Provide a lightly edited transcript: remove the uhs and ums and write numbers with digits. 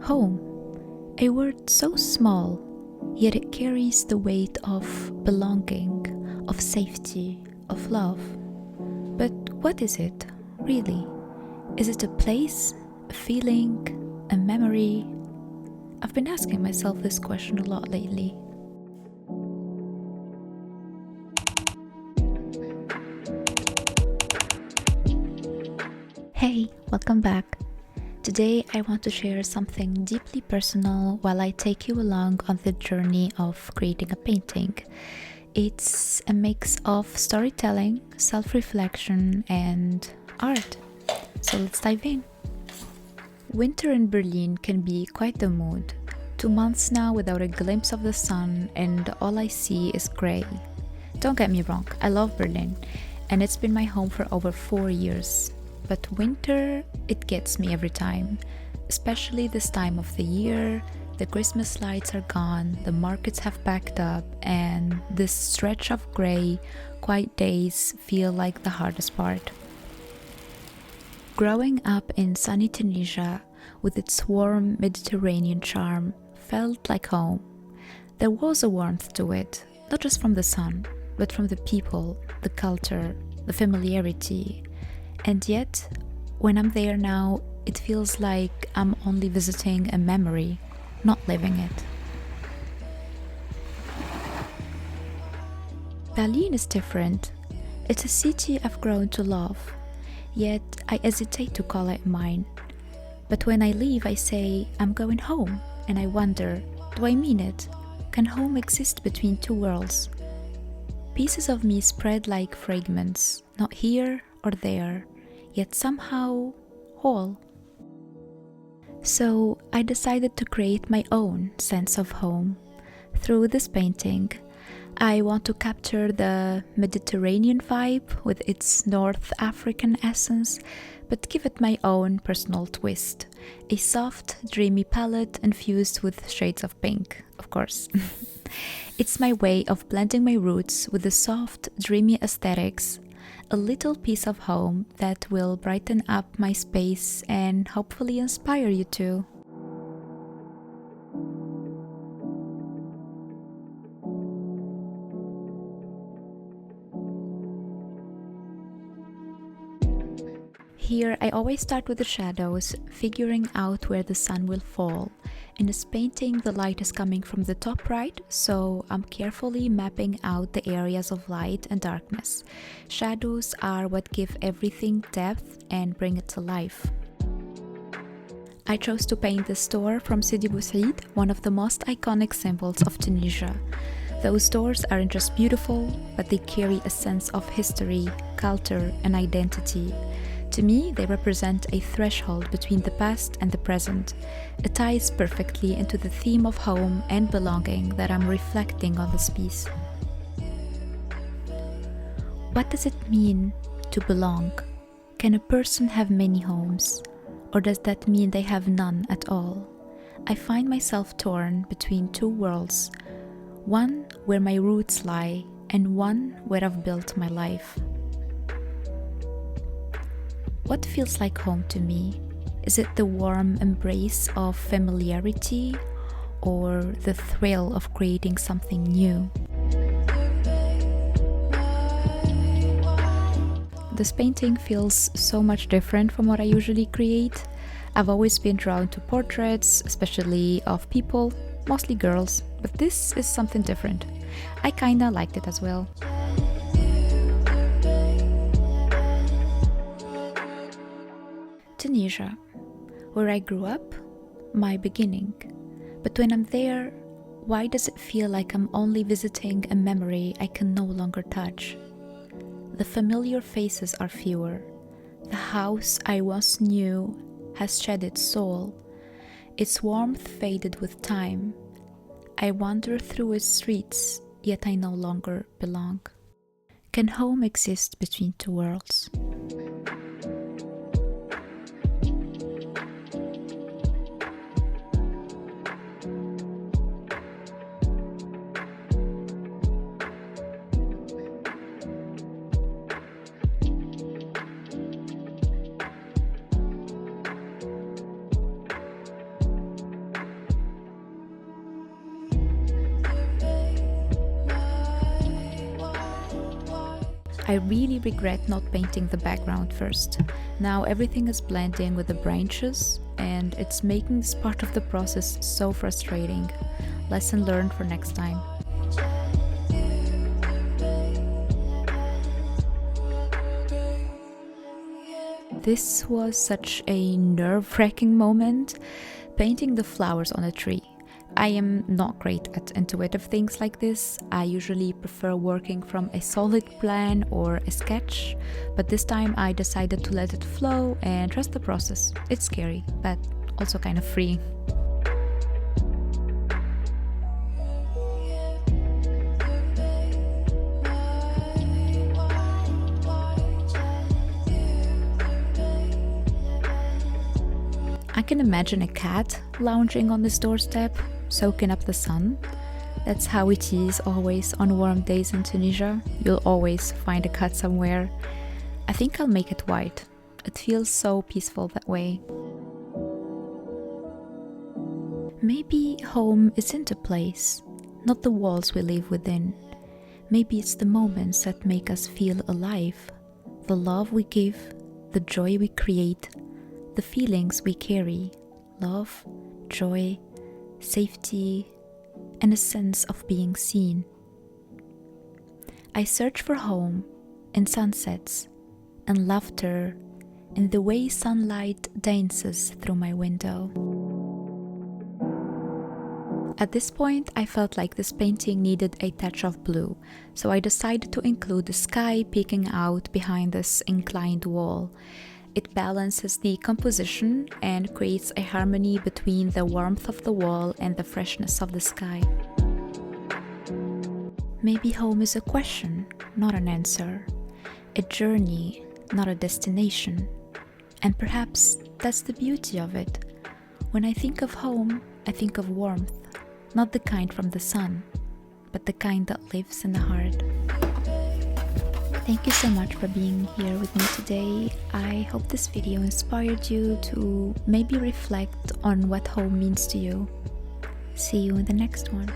Home, a word so small, yet it carries the weight of belonging, of safety, of love. But what is it, really? Is it a place, a feeling, a memory? I've been asking myself this question a lot lately. Hey, welcome back. Today I want to share something deeply personal while I take you along on the journey of creating a painting. It's a mix of storytelling, self-reflection, and art. So let's dive in. Winter in Berlin can be quite the mood. 2 months now without a glimpse of the sun, and all I see is grey. Don't get me wrong, I love Berlin, and it's been my home for over 4 years. But winter, it gets me every time, especially this time of the year. The Christmas lights are gone, the markets have packed up, and this stretch of grey, quiet days feel like the hardest part. Growing up in sunny Tunisia, with its warm Mediterranean charm, felt like home. There was a warmth to it, not just from the sun, but from the people, the culture, the familiarity. And yet, when I'm there now, it feels like I'm only visiting a memory, not living it. Berlin is different. It's a city I've grown to love, yet I hesitate to call it mine. But when I leave, I say, I'm going home, and I wonder, do I mean it? Can home exist between two worlds? Pieces of me spread like fragments, not here or there, yet somehow whole. So I decided to create my own sense of home. Through this painting, I want to capture the Mediterranean vibe with its North African essence, but give it my own personal twist. A soft, dreamy palette infused with shades of pink, of course. It's my way of blending my roots with the soft, dreamy aesthetics, a little piece of home that will brighten up my space and hopefully inspire you too. Here, I always start with the shadows, figuring out where the sun will fall. In this painting, the light is coming from the top right, so I'm carefully mapping out the areas of light and darkness. Shadows are what give everything depth and bring it to life. I chose to paint the store from Sidi Bou Said, one of the most iconic symbols of Tunisia. Those doors aren't just beautiful, but they carry a sense of history, culture, and identity. To me, they represent a threshold between the past and the present. It ties perfectly into the theme of home and belonging that I'm reflecting on this piece. What does it mean to belong? Can a person have many homes? Or does that mean they have none at all? I find myself torn between two worlds, one where my roots lie and one where I've built my life. What feels like home to me? Is it the warm embrace of familiarity or the thrill of creating something new? This painting feels so much different from what I usually create. I've always been drawn to portraits, especially of people, mostly girls, but this is something different. I kinda liked it as well. Tunisia, where I grew up, my beginning. But when I'm there, why does it feel like I'm only visiting a memory I can no longer touch? The familiar faces are fewer. The house I once knew has shed its soul. Its warmth faded with time. I wander through its streets, yet I no longer belong. Can home exist between two worlds? I really regret not painting the background first. Now everything is blending with the branches and it's making this part of the process so frustrating. Lesson learned for next time. This was such a nerve-wracking moment, painting the flowers on a tree. I am not great at intuitive things like this. I usually prefer working from a solid plan or a sketch, but this time I decided to let it flow and trust the process. It's scary, but also kind of free. I can imagine a cat lounging on this doorstep, soaking up the sun. That's how it is always on warm days in Tunisia. You'll always find a cat somewhere. I think I'll make it white. It feels so peaceful that way. Maybe home isn't a place, not the walls we live within. Maybe it's the moments that make us feel alive, the love we give, the joy we create, the feelings we carry, love, joy, safety, and a sense of being seen. I search for home in sunsets and laughter in the way sunlight dances through my window. At this point, I felt like this painting needed a touch of blue, so I decided to include the sky peeking out behind this inclined wall. It balances the composition and creates a harmony between the warmth of the wall and the freshness of the sky. Maybe home is a question, not an answer. A journey, not a destination. And perhaps that's the beauty of it. When I think of home, I think of warmth, not the kind from the sun, but the kind that lives in the heart. Thank you so much for being here with me today. I hope this video inspired you to maybe reflect on what home means to you. See you in the next one.